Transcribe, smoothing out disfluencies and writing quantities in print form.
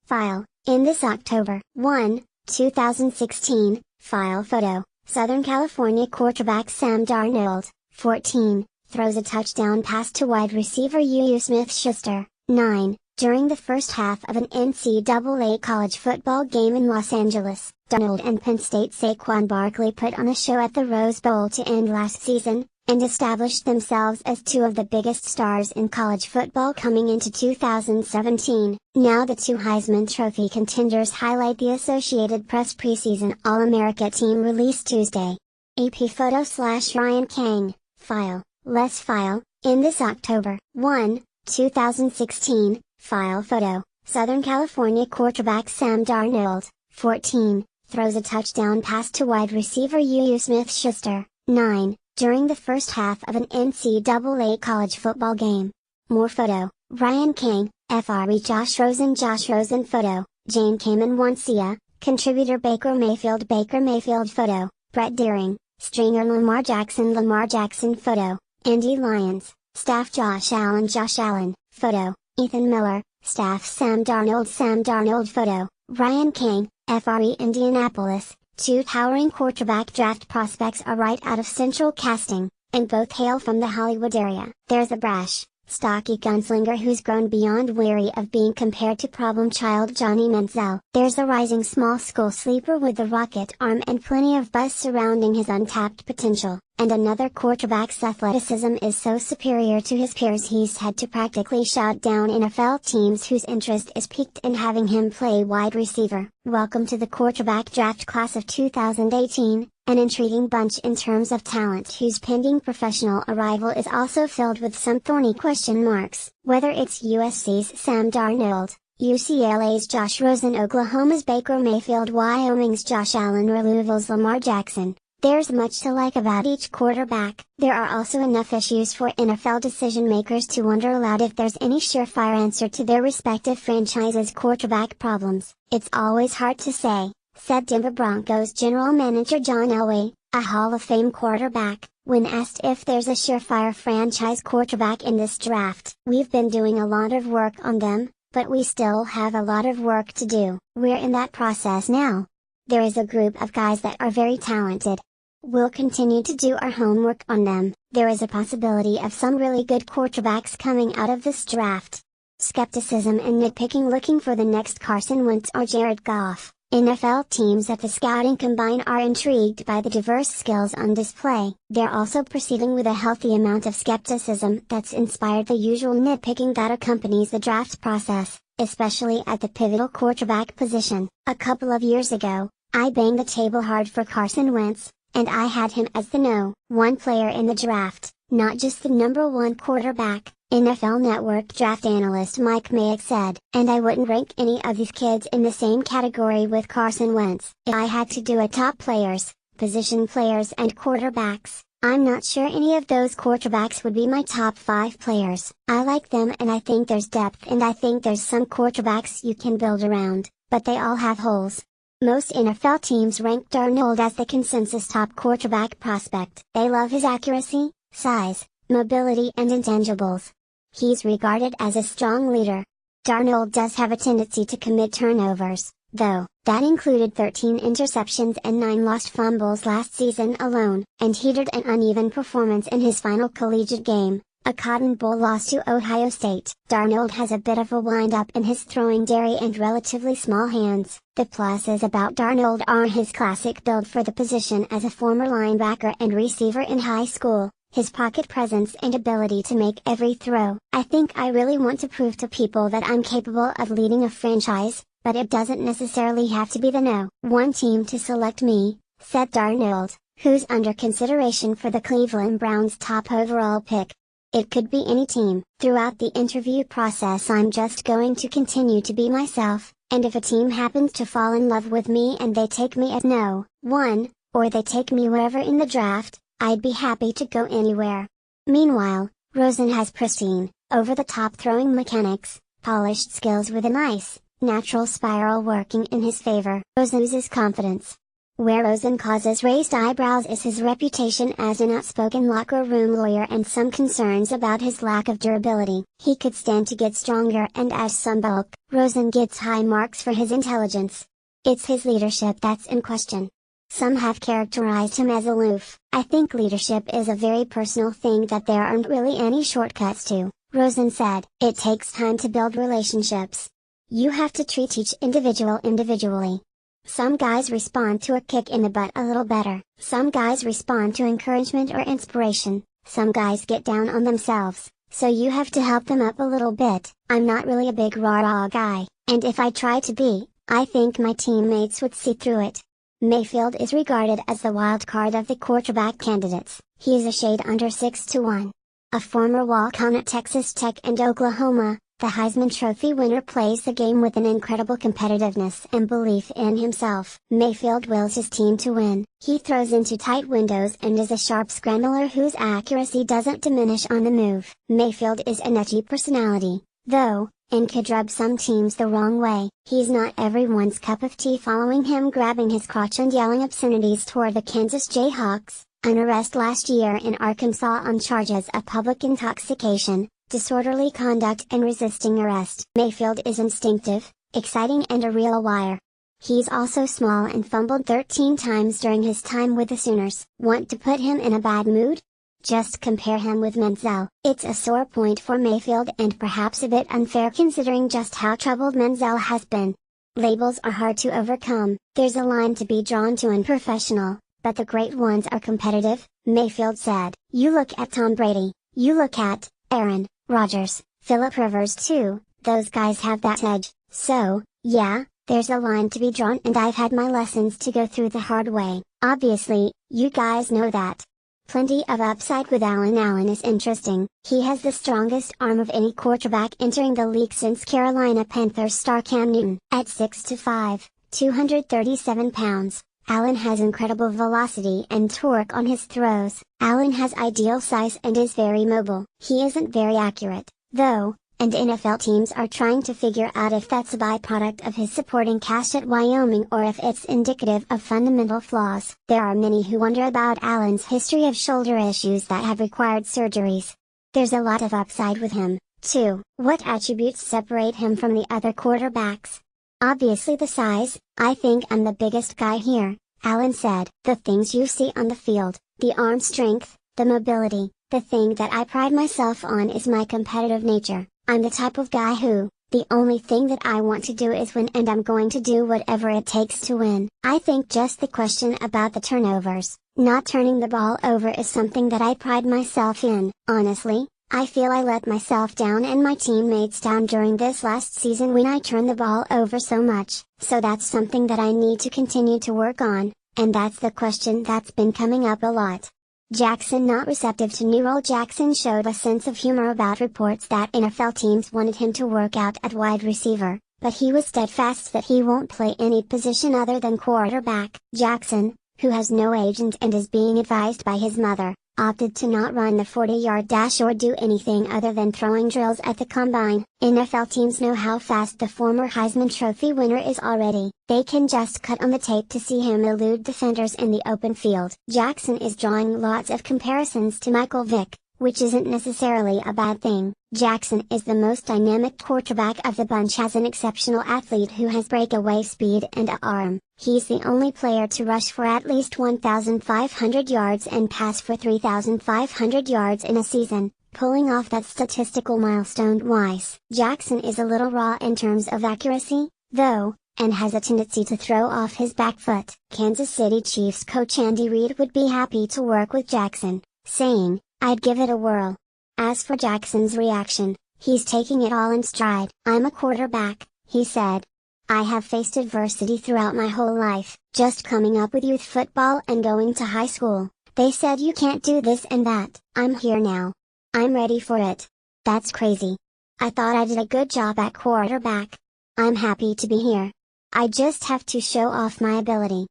File, in this October 1, 2016, file photo, Southern California quarterback Sam Darnold, 14, throws a touchdown pass to wide receiver Juju Smith-Schuster, 9, during the first half of an NCAA college football game in Los Angeles. Darnold and Penn State Saquon Barkley put on a show at the Rose Bowl to end last season, and established themselves as two of the biggest stars in college football coming into 2017. Now the two Heisman Trophy contenders highlight the Associated Press preseason All-America team released Tuesday. AP photo/Ryan Kang, file, less file, in this October 1, 2016, file photo, Southern California quarterback Sam Darnold, 14, throws a touchdown pass to wide receiver Juju Smith-Schuster, 9, during the first half of an NCAA college football game. More photo, Ryan Kang, FRE Josh Rosen photo, Jane Kamen Wancia, contributor Baker Mayfield photo, Brett Deering, stringer Lamar Jackson photo, Andy Lyons, staff Josh Allen photo, Ethan Miller, staff Sam Darnold photo, Ryan Kang, FRE Indianapolis. Two towering quarterback draft prospects are right out of Central Casting, and both hail from the Hollywood area. There's a brash, stocky gunslinger who's grown beyond weary of being compared to problem child Johnny Manziel. There's a rising small school sleeper with a rocket arm and plenty of buzz surrounding his untapped potential. And another quarterback's athleticism is so superior to his peers he's had to practically shout down NFL teams whose interest is piqued in having him play wide receiver. Welcome to the quarterback draft class of 2018, an intriguing bunch in terms of talent whose pending professional arrival is also filled with some thorny question marks. Whether it's USC's Sam Darnold, UCLA's Josh Rosen, Oklahoma's Baker Mayfield, Wyoming's Josh Allen, or Louisville's Lamar Jackson, there's much to like about each quarterback. There are also enough issues for NFL decision makers to wonder aloud if there's any surefire answer to their respective franchises' quarterback problems. It's always hard to say, said Denver Broncos general manager John Elway, a Hall of Fame quarterback, when asked if there's a surefire franchise quarterback in this draft. We've been doing a lot of work on them, but we still have a lot of work to do. We're in that process now. There is a group of guys that are very talented. We'll continue to do our homework on them. There is a possibility of some really good quarterbacks coming out of this draft. Skepticism and nitpicking looking for the next Carson Wentz or Jared Goff. NFL teams at the scouting combine are intrigued by the diverse skills on display. They're also proceeding with a healthy amount of skepticism that's inspired the usual nitpicking that accompanies the draft process, especially at the pivotal quarterback position. A couple of years ago, I banged the table hard for Carson Wentz, and I had him as the No. 1 player in the draft, not just the number 1 quarterback, NFL Network draft analyst Mike Mayock said. And I wouldn't rank any of these kids in the same category with Carson Wentz. If I had to do a top players, position players and quarterbacks, I'm not sure any of those quarterbacks would be my top 5 players. I like them and I think there's depth and I think there's some quarterbacks you can build around, but they all have holes. Most NFL teams rank Darnold as the consensus top quarterback prospect. They love his accuracy, size, mobility and intangibles. He's regarded as a strong leader. Darnold does have a tendency to commit turnovers, though. That included 13 interceptions and 9 lost fumbles last season alone. And he had an uneven performance in his final collegiate game, a Cotton Bowl loss to Ohio State. Darnold has a bit of a wind-up in his throwing dairy and relatively small hands. The pluses about Darnold are his classic build for the position as a former linebacker and receiver in high school, his pocket presence and ability to make every throw. I think I really want to prove to people that I'm capable of leading a franchise, but it doesn't necessarily have to be the No. 1 team to select me, said Darnold, who's under consideration for the Cleveland Browns' top overall pick. It could be any team. Throughout the interview process I'm just going to continue to be myself, and if a team happens to fall in love with me and they take me at No. 1, or they take me wherever in the draft, I'd be happy to go anywhere. Meanwhile, Rosen has pristine, over-the-top throwing mechanics, polished skills with a nice, natural spiral working in his favor. Rosen oozes confidence. Where Rosen causes raised eyebrows is his reputation as an outspoken locker room lawyer and some concerns about his lack of durability. He could stand to get stronger, and as some bulk, Rosen gets high marks for his intelligence. It's his leadership that's in question. Some have characterized him as aloof. I think leadership is a very personal thing that there aren't really any shortcuts to, Rosen said. It takes time to build relationships. You have to treat each individual individually. Some guys respond to a kick in the butt a little better. Some guys respond to encouragement or inspiration. Some guys get down on themselves, so you have to help them up a little bit. I'm not really a big rah-rah guy, and if I try to be, I think my teammates would see through it. Mayfield is regarded as the wild card of the quarterback candidates. He is a shade under 6-1. A former walk-on at Texas Tech and Oklahoma, the Heisman Trophy winner plays the game with an incredible competitiveness and belief in himself. Mayfield wills his team to win. He throws into tight windows and is a sharp scrambler whose accuracy doesn't diminish on the move. Mayfield is an edgy personality, though, and could rub some teams the wrong way. He's not everyone's cup of tea, following him grabbing his crotch and yelling obscenities toward the Kansas Jayhawks, an arrest last year in Arkansas on charges of public intoxication, disorderly conduct and resisting arrest. Mayfield is instinctive, exciting and a real wire. He's also small and fumbled 13 times during his time with the Sooners. Want to put him in a bad mood? Just compare him with Menzel. It's a sore point for Mayfield and perhaps a bit unfair considering just how troubled Menzel has been. Labels are hard to overcome. There's a line to be drawn to in professional, but the great ones are competitive, Mayfield said. You look at Tom Brady, you look at Aaron Rodgers, Philip Rivers too, those guys have that edge. So, yeah, there's a line to be drawn and I've had my lessons to go through the hard way. Obviously, you guys know that. Plenty of upside with Allen. Allen is interesting. He has the strongest arm of any quarterback entering the league since Carolina Panthers star Cam Newton. At 6'5", 237 pounds, Allen has incredible velocity and torque on his throws. Allen has ideal size and is very mobile. He isn't very accurate, though, and NFL teams are trying to figure out if that's a byproduct of his supporting cast at Wyoming or if it's indicative of fundamental flaws. There are many who wonder about Allen's history of shoulder issues that have required surgeries. There's a lot of upside with him, too. What attributes separate him from the other quarterbacks? Obviously the size. I think I'm the biggest guy here, Allen said. The things you see on the field, the arm strength, the mobility, the thing that I pride myself on is my competitive nature. I'm the type of guy who, the only thing that I want to do is win, and I'm going to do whatever it takes to win. I think just the question about the turnovers, not turning the ball over, is something that I pride myself in. Honestly, I feel I let myself down and my teammates down during this last season when I turned the ball over so much. So that's something that I need to continue to work on, and that's the question that's been coming up a lot. Jackson not receptive to new role. Jackson showed a sense of humor about reports that NFL teams wanted him to work out at wide receiver, but he was steadfast that he won't play any position other than quarterback. Jackson, who has no agent and is being advised by his mother, opted to not run the 40-yard dash or do anything other than throwing drills at the combine. NFL teams know how fast the former Heisman Trophy winner is already. They can just cut on the tape to see him elude defenders in the open field. Jackson is drawing lots of comparisons to Michael Vick, which isn't necessarily a bad thing. Jackson is the most dynamic quarterback of the bunch, as an exceptional athlete who has breakaway speed and a arm. He's the only player to rush for at least 1,500 yards and pass for 3,500 yards in a season, pulling off that statistical milestone twice. Jackson is a little raw in terms of accuracy, though, and has a tendency to throw off his back foot. Kansas City Chiefs coach Andy Reid would be happy to work with Jackson, saying, "I'd give it a whirl." As for Jackson's reaction, he's taking it all in stride. "I'm a quarterback," he said. "I have faced adversity throughout my whole life. Just coming up with youth football and going to high school, they said you can't do this and that. I'm here now. I'm ready for it. That's crazy. I thought I did a good job at quarterback. I'm happy to be here. I just have to show off my ability."